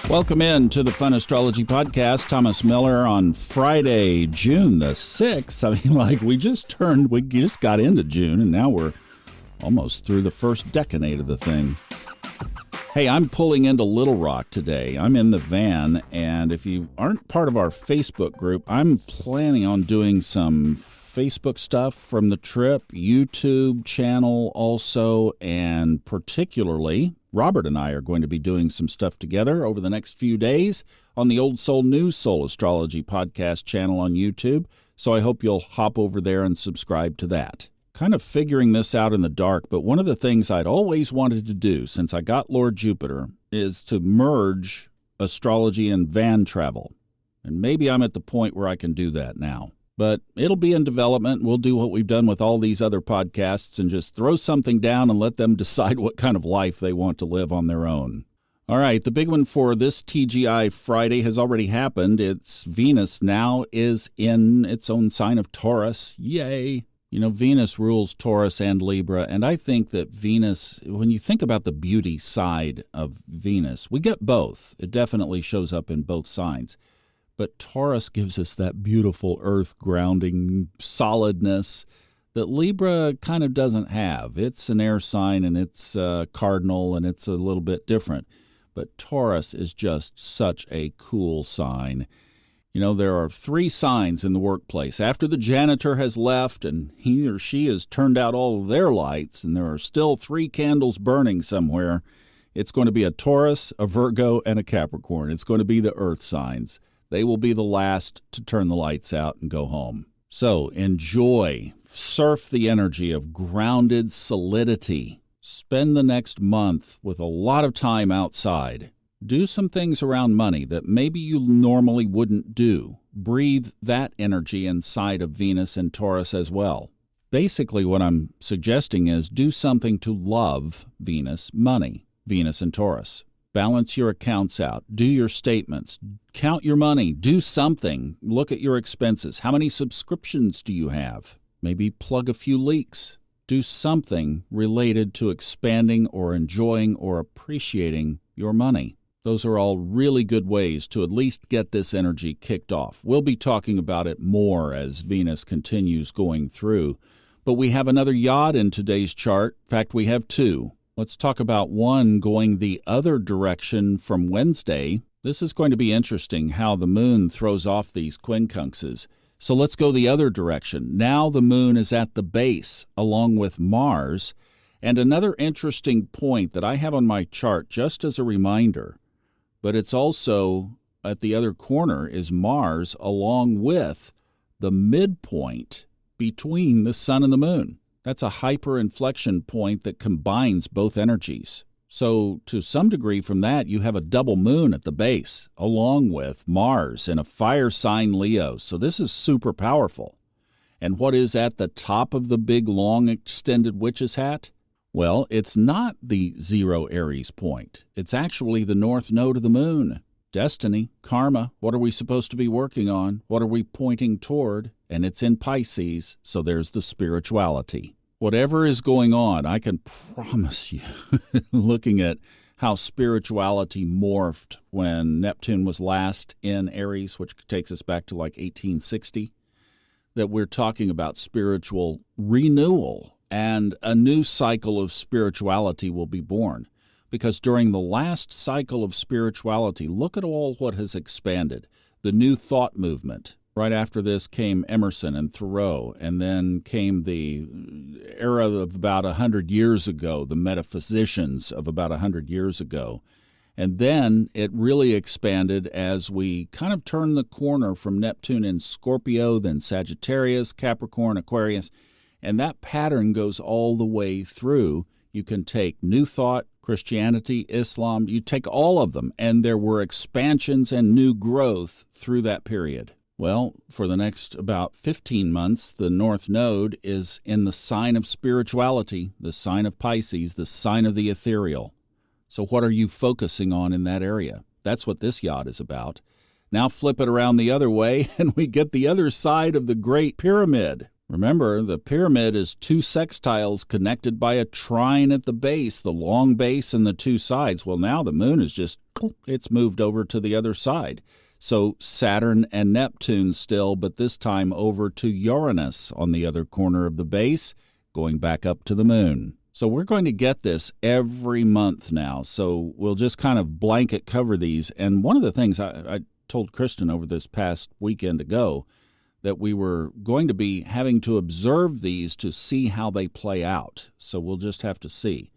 Welcome in to the Fun Astrology Podcast. Thomas Miller on Friday, June the 6th. I mean, we just got into June, and now we're almost through the first decade of the thing. Hey, I'm pulling into Little Rock today. I'm in the van, and if you aren't part of our Facebook group, I'm planning on doing some Facebook stuff from the trip, YouTube channel also, and particularly Robert and I are going to be doing some stuff together over the next few days on the Old Soul, New Soul Astrology Podcast channel on YouTube, so I hope you'll hop over there and subscribe to that. Kind of figuring this out in the dark, but one of the things I'd always wanted to do since I got Lord Jupiter is to merge astrology and van travel. And maybe I'm at the point where I can do that now. But it'll be in development. We'll do what we've done with all these other podcasts and just throw something down and let them decide what kind of life they want to live on their own. All right, the big one for this TGI Friday has already happened. It's Venus now is in its own sign of Taurus. Yay! You know, Venus rules Taurus and Libra, and I think that Venus, when you think about the beauty side of Venus, we get both. It definitely shows up in both signs. But Taurus gives us that beautiful earth grounding solidness that Libra kind of doesn't have. It's an air sign and it's cardinal and it's a little bit different. But Taurus is just such a cool sign. You know, there are 3 signs in the workplace. After the janitor has left and he or she has turned out all of their lights and there are still 3 candles burning somewhere, it's going to be a Taurus, a Virgo, and a Capricorn. It's going to be the earth signs. They will be the last to turn the lights out and go home. So enjoy, surf the energy of grounded solidity. Spend the next month with a lot of time outside. Do some things around money that maybe you normally wouldn't do. Breathe that energy inside of Venus and Taurus as well. Basically, what I'm suggesting is do something to love Venus, money, Venus and Taurus. Balance your accounts out. Do your statements. Count your money. Do something. Look at your expenses. How many subscriptions do you have? Maybe plug a few leaks. Do something related to expanding or enjoying or appreciating your money. Those are all really good ways to at least get this energy kicked off. We'll be talking about it more as Venus continues going through. But we have another Yod in today's chart. In fact, we have 2. Let's talk about one going the other direction from Wednesday. This is going to be interesting how the moon throws off these quincunxes. So let's go the other direction. Now the moon is at the base along with Mars. And another interesting point that I have on my chart just as a reminder, but it's also at the other corner is Mars along with the midpoint between the sun and the moon. That's a hyperinflection point that combines both energies. So to some degree from that, you have a double moon at the base, along with Mars in a fire sign Leo. So this is super powerful. And what is at the top of the big, long, extended witch's hat? Well, it's not the 0 Aries point. It's actually the north node of the moon. Destiny, karma, what are we supposed to be working on? What are we pointing toward? And it's in Pisces, so there's the spirituality. Whatever is going on, I can promise you, looking at how spirituality morphed when Neptune was last in Aries, which takes us back to like 1860, that we're talking about spiritual renewal and a new cycle of spirituality will be born. Because during the last cycle of spirituality, look at all what has expanded. The New Thought movement. Right after this came Emerson and Thoreau, and then came the era of about 100 years ago, the metaphysicians of about 100 years ago. And then it really expanded as we kind of turned the corner from Neptune in Scorpio, then Sagittarius, Capricorn, Aquarius, and that pattern goes all the way through. You can take New Thought, Christianity, Islam, you take all of them, and there were expansions and new growth through that period. Well, for the next about 15 months, the North Node is in the sign of spirituality, the sign of Pisces, the sign of the ethereal. So what are you focusing on in that area? That's what this Yod is about. Now flip it around the other way, and we get the other side of the Great Pyramid. Remember, the pyramid is two sextiles connected by a trine at the base, the long base and the two sides. Well, now the moon is it's moved over to the other side. So Saturn and Neptune still, but this time over to Uranus on the other corner of the base, going back up to the moon. So we're going to get this every month now. So we'll just kind of blanket cover these. And one of the things I told Kristin over this past weekend ago, that we were going to be having to observe these to see how they play out. So we'll just have to see.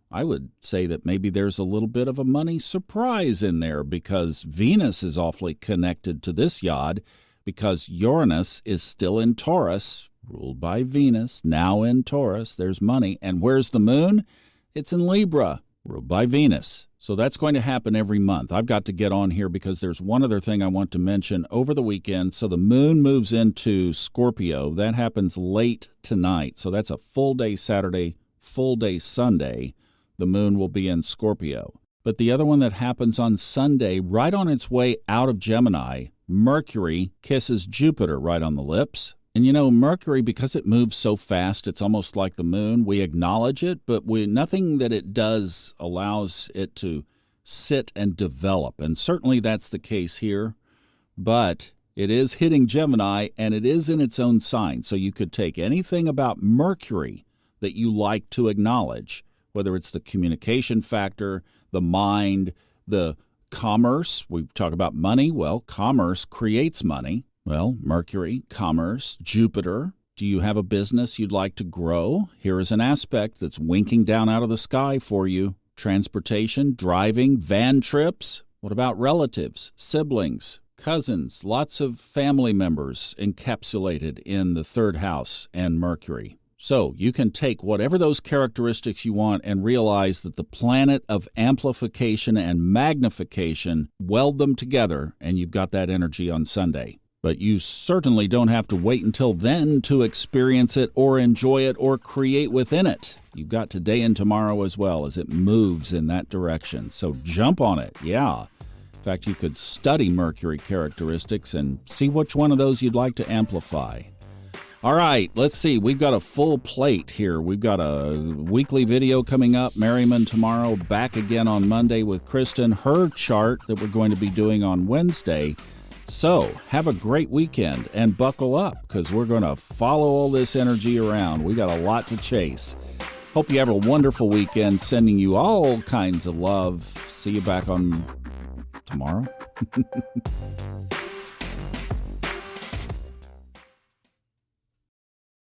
I would say that maybe there's a little bit of a money surprise in there because Venus is awfully connected to this yod because Uranus is still in Taurus, ruled by Venus, now in Taurus. There's money. And where's the moon? It's in Libra, ruled by Venus. So that's going to happen every month. I've got to get on here because there's one other thing I want to mention over the weekend. So the moon moves into Scorpio. That happens late tonight. So that's a full day Saturday, full day Sunday. The moon will be in Scorpio. But the other one that happens on Sunday, right on its way out of Gemini, Mercury kisses Jupiter right on the lips. And Mercury, because it moves so fast, it's almost like the moon. We acknowledge it, but nothing that it does allows it to sit and develop. And certainly that's the case here. But it is hitting Gemini, and it is in its own sign. So you could take anything about Mercury that you like to acknowledge, whether it's the communication factor, the mind, the commerce. We talk about money. Well, commerce creates money. Well, Mercury, commerce, Jupiter. Do you have a business you'd like to grow? Here is an aspect that's winking down out of the sky for you. Transportation, driving, van trips. What about relatives, siblings, cousins, lots of family members encapsulated in the third house and Mercury. So you can take whatever those characteristics you want and realize that the planet of amplification and magnification, weld them together, and you've got that energy on Sunday. But you certainly don't have to wait until then to experience it or enjoy it or create within it. You've got today and tomorrow as well as it moves in that direction. So jump on it, yeah. In fact, you could study Mercury characteristics and see which one of those you'd like to amplify. All right, let's see. We've got a full plate here. We've got a weekly video coming up. Merriman tomorrow, back again on Monday with Kristin, her chart that we're going to be doing on Wednesday. So have a great weekend and buckle up because we're going to follow all this energy around. We got a lot to chase. Hope you have a wonderful weekend. Sending you all kinds of love. See you back on tomorrow.